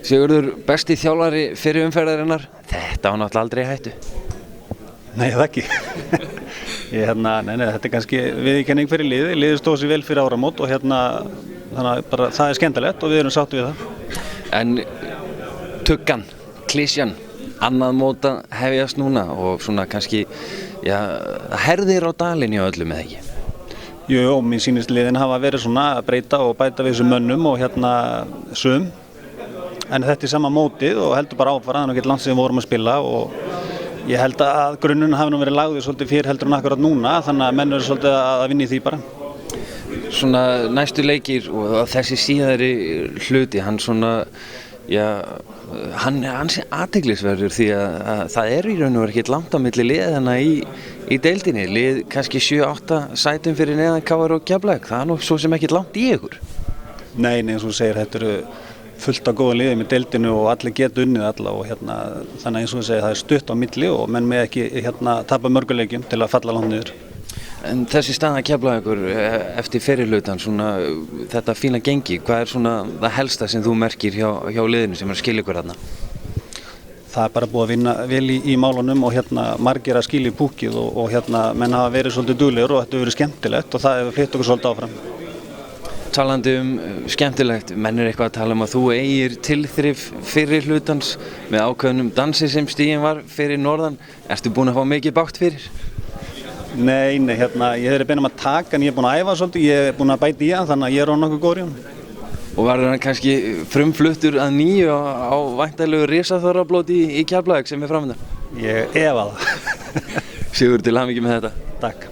Sigurður, besti þjálfari fyrir umferðarinnar, þetta var náttúrulega aldrei í hættu. Nei, það ekki. Þetta kannski viðurkenning fyrir liðið. Liðið stóð sér vel fyrir áramót og þannig að bara það skemmtilegt og við erum sátt við það. En tuggan, klisjan, annað mót að hefjast núna og svona kannski, herðir á dalinn hjá öllum eða ekki? Jú, mér sýnist liðin hafa verið svona að breyta og bæta við þessum mönnum og sum. En þetta er sama mótið og heldur bara áfara, þannig að getur langt sem við vorum að spila og ég held að grunninn hafi nú verið lagður svolítið fyrr heldur en akkurat núna, þannig að menn eru svolítið að vinna í því bara. Svona næstu leikir og þessi síðari hluti, hann svona, hann sé athyglisverður því að það er í raun og veru ekkert langt á milli liðanna í deildinni. Lið kannski 7-8 sætum fyrir neðan KR og Keflavík, það er nú svo sem ekkert langt í ykkur. Nei, eins og þú segir, þetta eru fullt af góða liði með deildinu og allir geta unnið alla og þannig eins og þú segir, það er stutt á milli og menn með ekki tapa mörguleikjum til að falla langt niður. En þessi staða Keflavíkur eftir fyrirhlutan, svona þetta fína gengi, hvað er svona það helsta sem þú merkir hjá liðinu sem er að skilja ykkur þarna? Það er bara búið að vinna vel í málunum og margir að skilja í púkið og menn hafa verið svolítið duglegir og þetta hefur verið skemmtilegt og það hefur flytt okkur svolítið áfram. Talandi skemmtilegt, menn er eitthvað að tala að þú eigir tilþrif fyrir hlutans með ákveðnum dansi sem stiginn var fyrir norðan. Ertu búinn að fá mikið bágt fyrir? Nei, ég hef verið að taka en ég er búinn að æfa svolítið, ég er búinn að bæta í hann þannig að ég er á nokkuð góður í hann. Og verður hann kannski frumfluttur að nýju á væntanlegu risaþorrablóti í Keflavík sem er framöndan? Ég efa það. Sigurður, til hamingju með þetta. Takk.